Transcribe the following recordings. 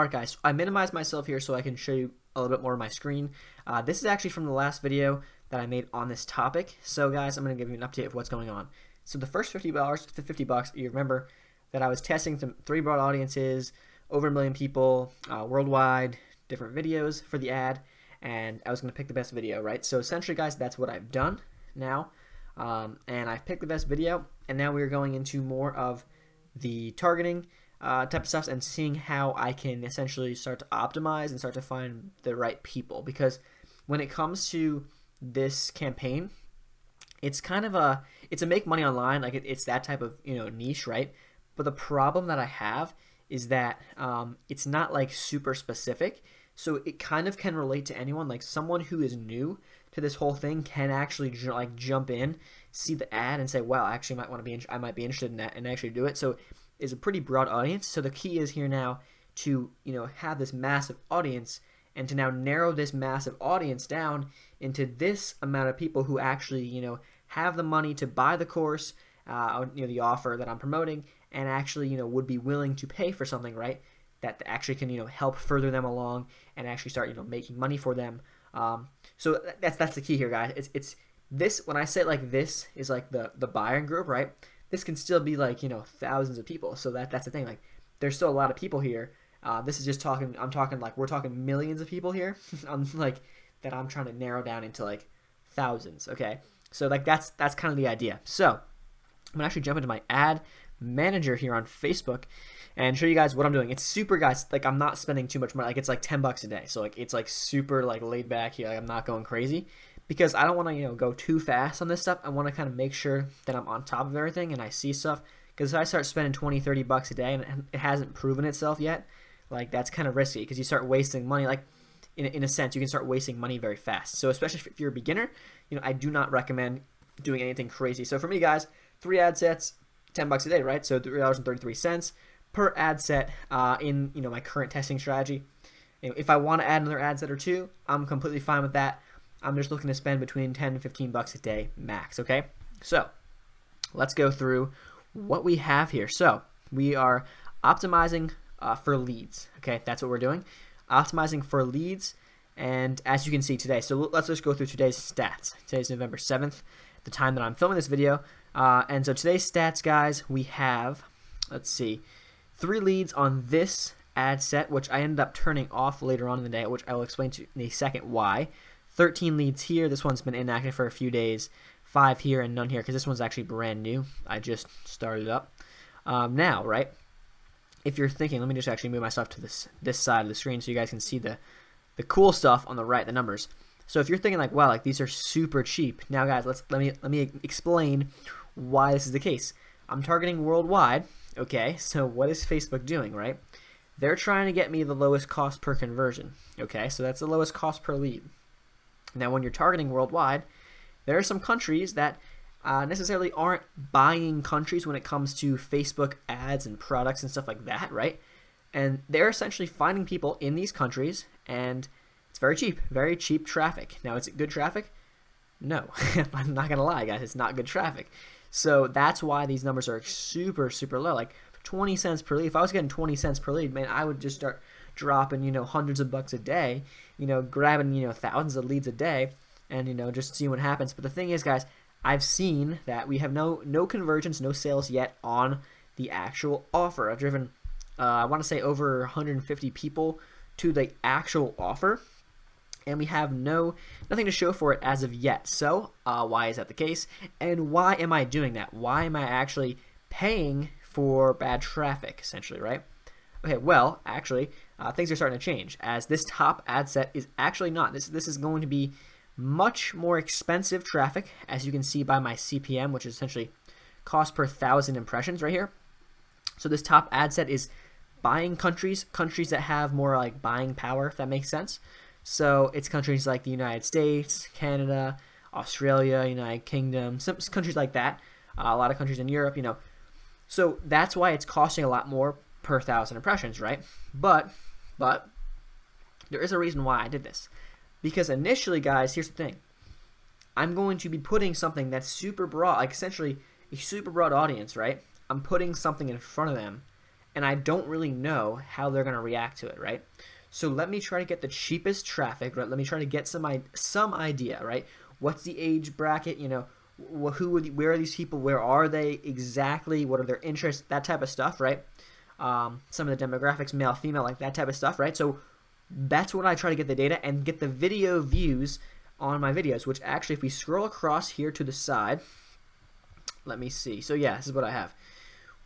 Alright guys, I minimized myself here so I can show you a little bit more of my screen. This is actually from the last video that I made on this topic. So guys, I'm going to give you an update of what's going on. So the first $50, you remember that I was testing some 3 broad audiences, over 1 million people, worldwide, different videos for the ad, and I was going to pick the best video, right? So essentially guys, that's what I've done now, and I've picked the best video, and now we're going into more of the targeting type of stuff and seeing how I can essentially start to optimize and start to find the right people. Because when it comes to this campaign, it's kind of a make money online, like it's that type of niche, right? But the problem that I have is that it's not like super specific, so it kind of can relate to anyone. Like someone who is new to this whole thing can actually jump in, see the ad, and say, "Wow, I actually I might be interested in that," and actually do it. So it's a pretty broad audience. So the key is here now to have this massive audience and to now narrow this massive audience down into this amount of people who actually have the money to buy the course, the offer that I'm promoting, and actually would be willing to pay for something, right, that actually can help further them along and actually start making money for them. So that's the key here, guys. It's this, when I say like this is like the buying group, right? This can still be like thousands of people. So that's the thing. Like there's still a lot of people here. This is just we're talking millions of people here. Like that I'm trying to narrow down into like thousands. Okay, so like that's kind of the idea. So I'm gonna actually jump into my ad manager here on Facebook and show you guys what I'm doing. It's super, guys, like I'm not spending too much money. Like it's like $10 a day, so like it's like super like laid back here. Like I'm not going crazy because I don't want to go too fast on this stuff. I want to kind of make sure that I'm on top of everything and I see stuff, because if I start spending $20-30 a day and it hasn't proven itself yet, like that's kind of risky, because you start wasting money. Like in a sense, you can start wasting money very fast. So especially if you're a beginner, I do not recommend doing anything crazy. So for me, guys, 3 ad sets, $10 a day, right? So $3.33 per ad set in my current testing strategy. If I want to add another ad set or 2, I'm completely fine with that. I'm just looking to spend between $10 and $15 a day max. Okay, so let's go through what we have here. So we are optimizing for leads. Okay, that's what we're doing. Optimizing for leads, and as you can see today, so let's just go through today's stats. Today's November 7th, the time that I'm filming this video. And so today's stats, guys, we have, let's see, 3 leads on this ad set, which I ended up turning off later on in the day, which I will explain to you in a second why. 13 leads here. This one's been inactive for a few days. 5 here and none here, because this one's actually brand new. I just started up. Now, right, if you're thinking, let me just actually move myself to this side of the screen so you guys can see the cool stuff on the right, the numbers. So if you're thinking like, wow, like these are super cheap. Now, guys, let me explain why this is the case. I'm targeting worldwide. Okay, so what is Facebook doing, right? They're trying to get me the lowest cost per conversion. Okay, so that's the lowest cost per lead. Now, when you're targeting worldwide, there are some countries that necessarily aren't buying countries when it comes to Facebook ads and products and stuff like that, right? And they're essentially finding people in these countries, and it's very cheap traffic. Now, is it good traffic? No, I'm not gonna lie, guys, it's not good traffic. So that's why these numbers are super, super low. Like 20 cents per lead. If I was getting 20 cents per lead, man, I would just start dropping, hundreds of bucks a day, grabbing, thousands of leads a day, and, just seeing what happens. But the thing is, guys, I've seen that we have no conversions, no sales yet on the actual offer. I've driven, I want to say over 150 people to the actual offer, and we have nothing to show for it as of yet. So why is that the case? And why am I doing that? Why am I actually paying for bad traffic, essentially, right? Okay, well, actually, things are starting to change, as this top ad set is actually not. This is going to be much more expensive traffic, as you can see by my CPM, which is essentially cost per 1,000 impressions right here. So this top ad set is buying countries that have more like buying power, if that makes sense. So it's countries like the United States, Canada, Australia, United Kingdom, some countries like that. A lot of countries in Europe, So that's why it's costing a lot more per 1,000 impressions, right? But there is a reason why I did this. Because initially, guys, here's the thing. I'm going to be putting something that's super broad, like essentially a super broad audience, right? I'm putting something in front of them, and I don't really know how they're going to react to it, right? So let me try to get the cheapest traffic, right? Let me try to get some idea, right? What's the age bracket? You know, where are these people? Where are they exactly? What are their interests? That type of stuff, right? Some of the demographics, male, female, like that type of stuff, right? So that's what I try to get the data and get the video views on my videos, which actually, if we scroll across here to the side, let me see. So yeah, this is what I have.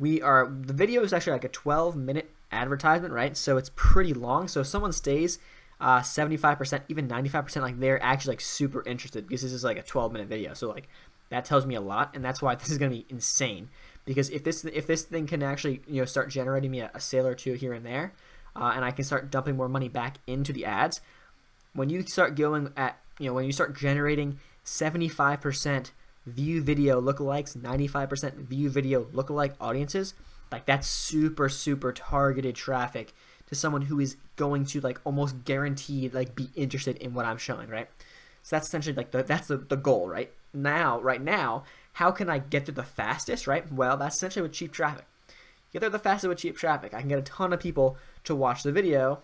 The video is actually like a 12-minute advertisement, right? So it's pretty long. So if someone stays 75%, even 95%, like they're actually like super interested because this is like a 12-minute video. So like that tells me a lot, and that's why this is gonna be insane. Because if this thing can actually, you know, start generating me a sale or two here and there, and I can start dumping more money back into the ads, when you start going at, you know, when you start generating 75% view video lookalikes, 95% view video lookalike audiences, like that's super targeted traffic to someone who is going to like almost guaranteed like be interested in what I'm showing, right? So that's essentially like that's the goal, right? Right now, how can I get there the fastest, right? Well, that's essentially with cheap traffic. Get there the fastest with cheap traffic. I can get a ton of people to watch the video,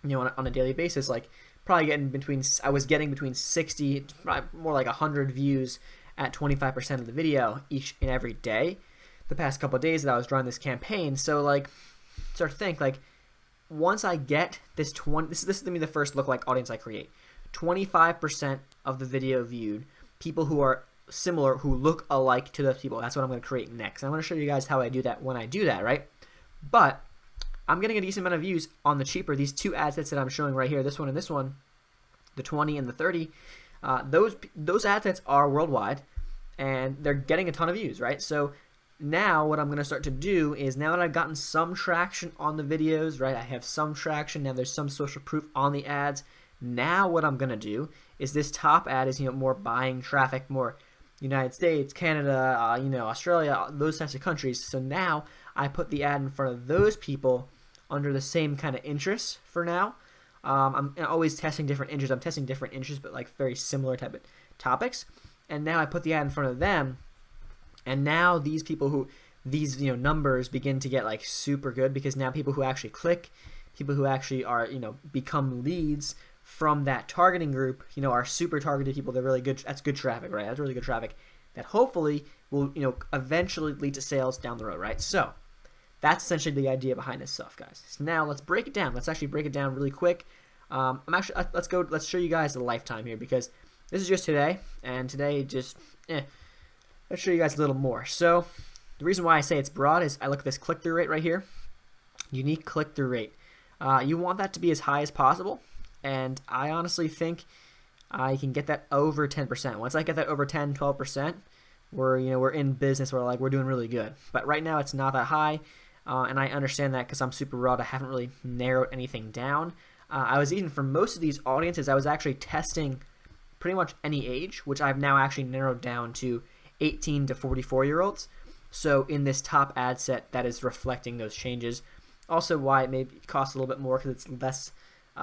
you know, on a daily basis. Like probably I was getting between 60, probably more like 100 views at 25% of the video each and every day the past couple of days that I was running this campaign. So like start to think like once I get this this is gonna be the first lookalike audience I create. 25% of the video viewed, people who are similar, who look alike to those people. That's what I'm going to create next. I'm going to show you guys how I do that when I do that, right? But I'm getting a decent amount of views on the cheaper, these two ad sets that I'm showing right here, this one and this one, the 20 and the 30. Those ad sets are worldwide, and they're getting a ton of views, right? So now what I'm going to start to do is, now that I've gotten some traction on the videos, right? I have some traction, now there's some social proof on the ads. Now what I'm going to do is this top ad is, you know, more buying traffic, more United States, Canada, you know, Australia, those types of countries. So now I put the ad in front of those people under the same kind of interests for now. I'm always testing different interests. I'm testing different interests, but like very similar type of topics. And now I put the ad in front of them. And now these people these, you know, numbers begin to get like super good, because now people who actually click, people who actually are, you know, become leads from that targeting group, you know, are super targeted people. They're really good. That's good traffic, right? That's really good traffic that hopefully will, you know, eventually lead to sales down the road, right? So that's essentially the idea behind this stuff, guys. So now let's break it down. Let's actually break it down really quick. Let's show you guys the lifetime here, because this is just today, and today just, let's show you guys a little more. So the reason why I say it's broad is I look at this click-through rate right here, unique click-through rate. You want that to be as high as possible. And I honestly think I can get that over 10%. Once I get that over 10, 12%, we're in business. We're doing really good. But right now it's not that high, and I understand that because I'm super raw. I haven't really narrowed anything down. I was even, for most of these audiences, I was actually testing pretty much any age, which I've now actually narrowed down to 18 to 44-year-olds. So in this top ad set, that is reflecting those changes. Also, why it may cost a little bit more, because it's less.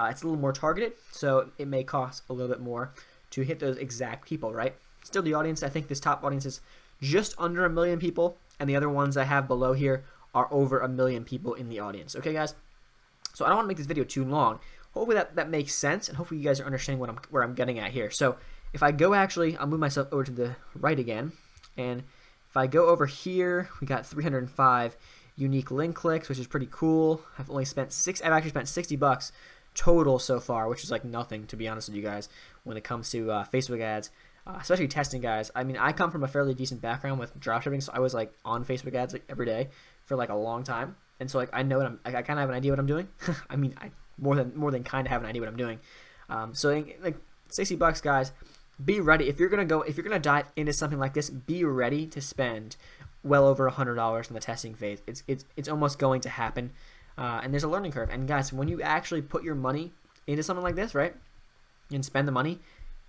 It's a little more targeted, so it may cost a little bit more to hit those exact people, right? Still, the audience, I think this top audience is just under 1 million people, and the other ones I have below here are over 1 million people in the audience. Okay, guys? So I don't want to make this video too long. Hopefully that makes sense, and hopefully you guys are understanding where I'm getting at here. So if I go, I'll move myself over to the right again, and if I go over here, we got 305 unique link clicks, which is pretty cool. I've actually spent $60 total so far, which is like nothing, to be honest with you guys, when it comes to Facebook ads, especially testing, guys. I mean, I come from a fairly decent background with dropshipping, so I was like on Facebook ads like every day for like a long time, and so like I know I kind of have an idea what I'm doing. I mean, I more than kind of have an idea what I'm doing. So like $60, guys. Be ready if you're gonna dive into something like this. Be ready to spend well over $100 in the testing phase. It's almost going to happen. And there's a learning curve. And guys, when you actually put your money into something like this, right, and spend the money,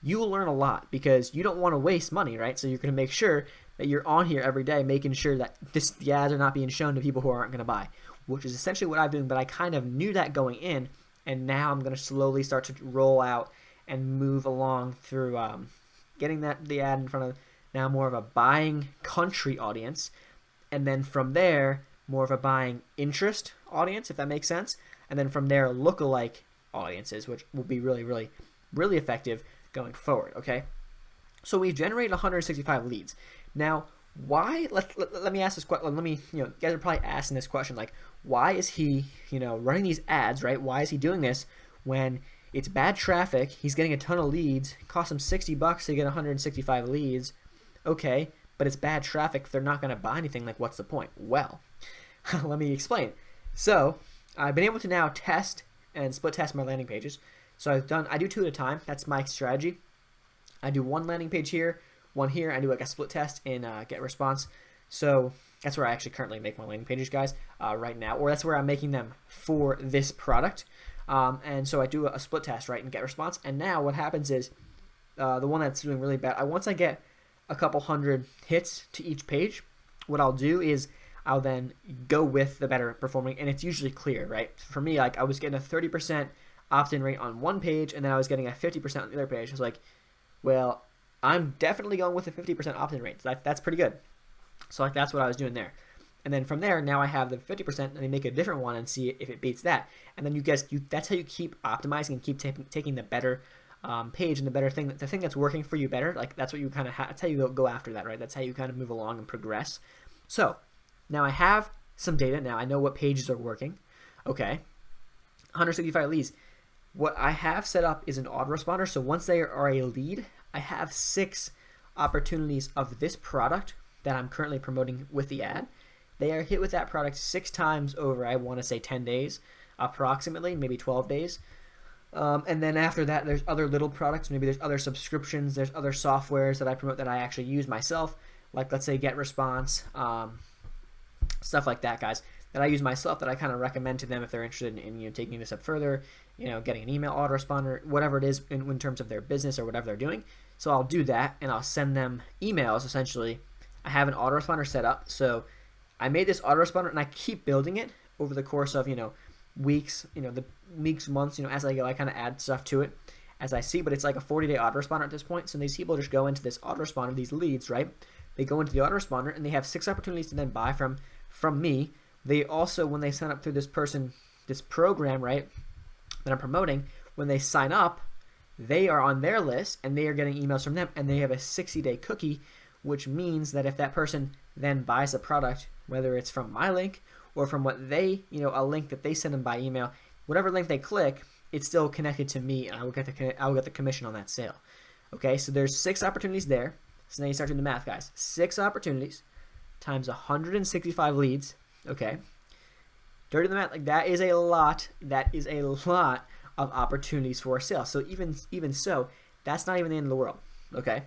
you will learn a lot, because you don't want to waste money, right? So you're going to make sure that you're on here every day, making sure that the ads are not being shown to people who aren't going to buy, which is essentially what I'm doing. But I kind of knew that going in, and now I'm going to slowly start to roll out and move along through getting the ad in front of now more of a buying country audience, and then from there more of a buying interest audience, if that makes sense. And then from there, lookalike audiences, which will be really, really, really effective going forward, okay? So we've generated 165 leads. Now, why, let me ask this question, you guys are probably asking this question, like, why is he, running these ads, right? Why is he doing this when it's bad traffic, he's getting a ton of leads, it costs him $60 to get 165 leads, okay, but it's bad traffic, they're not going to buy anything, like, what's the point? Well, let me explain. So, I've been able to now test and split test my landing pages. So I do 2 at a time, that's my strategy. I do 1 landing page here, 1 here, I do like a split test in GetResponse. So that's where I actually currently make my landing pages, guys, right now, or that's where I'm making them for this product. And so I do a split test, right, in GetResponse. And now what happens is the one that's doing really bad, once I get a couple hundred hits to each page, what I'll do is I'll then go with the better performing, and it's usually clear, right? For me, like I was getting a 30% opt-in rate on one page, and then I was getting a 50% on the other page. I was like, well, I'm definitely going with a 50% opt-in rate. So that's pretty good. So like that's what I was doing there. And then from there, now I have the 50%, and they make a different one and see if it beats that. And then that's how you keep optimizing and keep taking the better page and the better thing, the thing that's working for you better. Like that's what you kind of that's how you go after that, right? That's how you kind of move along and progress. So now I have some data. Now I know what pages are working. Okay, 165 leads. What I have set up is an autoresponder. So once they are a lead, I have 6 opportunities of this product that I'm currently promoting with the ad. They are hit with that product 6 times over, I want to say 10 days, approximately, maybe 12 days. And then after that, there's other little products. Maybe there's other subscriptions. There's other softwares that I promote that I actually use myself, like let's say GetResponse, stuff like that, guys, that I use myself that I kind of recommend to them if they're interested in taking this up further, getting an email autoresponder, whatever it is in terms of their business or whatever they're doing. So I'll do that, and I'll send them emails, essentially. I have an autoresponder set up, so I made this autoresponder, and I keep building it over the course of, weeks, the weeks, months, as I go, I kind of add stuff to it as I see, but it's like a 40-day autoresponder at this point. So these people just go into this autoresponder, these leads, right? They go into the autoresponder, and they have 6 opportunities to then buy from me. They also, when they sign up through this program, right, that I'm promoting, when they sign up, they are on their list, and they are getting emails from them, and they have a 60-day cookie, which means that if that person then buys a product, whether it's from my link or from what they, a link that they send them by email, whatever link they click, it's still connected to me, and I will get the commission on that sale. Okay, so there's 6 opportunities there. So now you start doing the math, guys. 6 opportunities times 165 leads. Okay, dirty the math, like that is a lot. That is a lot of opportunities for a sale. So even so, that's not even the end of the world. Okay.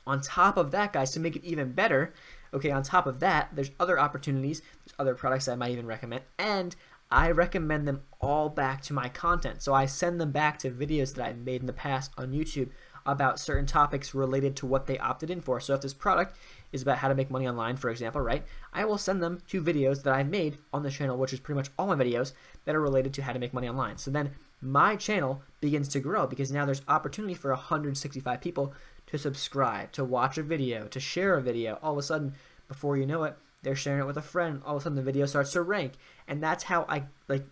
On top of that, guys, to make it even better, okay, on top of that, there's other opportunities, there's other products I might even recommend, and I recommend them all back to my content. So I send them back to videos that I've made in the past on YouTube about certain topics related to what they opted in for. So if this product is about how to make money online, for example, right, I will send them to videos that I've made on this channel, which is pretty much all my videos that are related to how to make money online. So then my channel begins to grow because now there's opportunity for 165 people to subscribe, to watch a video, to share a video. All of a sudden, before you know it, they're sharing it with a friend. All of a sudden, the video starts to rank, and that's how I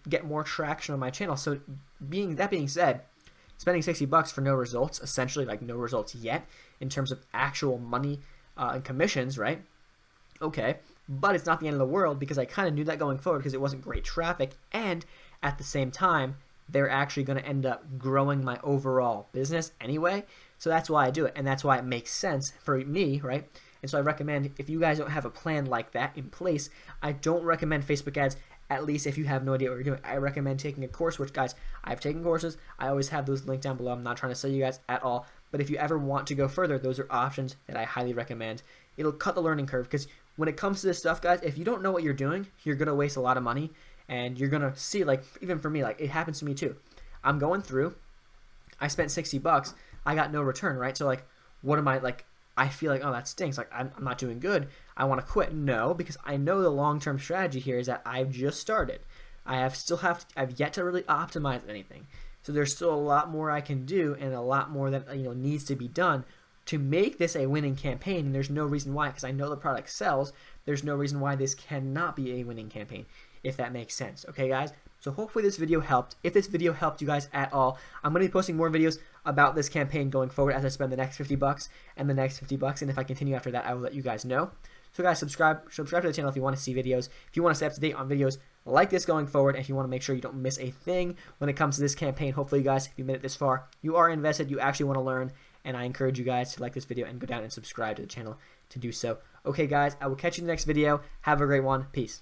get more traction on my channel. So, that being said, spending $60 for no results, essentially no results yet in terms of actual money and commissions, right? Okay, but it's not the end of the world because I kind of knew that going forward because it wasn't great traffic, and at the same time, they're actually going to end up growing my overall business anyway. So that's why I do it, and that's why it makes sense for me, right? And so I recommend, if you guys don't have a plan like that in place, I don't recommend Facebook ads, at least if you have no idea what you're doing. I recommend taking a course, which, guys, I've taken courses. I always have those linked down below. I'm not trying to sell you guys at all. But if you ever want to go further, those are options that I highly recommend. It'll cut the learning curve because when it comes to this stuff, guys, if you don't know what you're doing, you're going to waste a lot of money. And you're going to see, even for me, it happens to me too. I'm going through. I spent $60. I got no return, right? So, what am I, I feel like, oh, that stinks. I'm not doing good. I want to quit. No, because I know the long-term strategy here is that I've just started. I've yet to really optimize anything. So there's still a lot more I can do and a lot more that, needs to be done to make this a winning campaign, and there's no reason why, because I know the product sells, there's no reason why this cannot be a winning campaign, if that makes sense. Okay, guys? So hopefully this video helped. If this video helped you guys at all, I'm going to be posting more videos about this campaign going forward as I spend the next $50 and the next $50, and if I continue after that, I will let you guys know. So guys, subscribe to the channel if you want to see videos. If you want to stay up to date on videos like this going forward, and if you want to make sure you don't miss a thing when it comes to this campaign, hopefully you guys, if you made it this far, you are invested, you actually want to learn, and I encourage you guys to like this video and go down and subscribe to the channel to do so. Okay guys, I will catch you in the next video. Have a great one. Peace.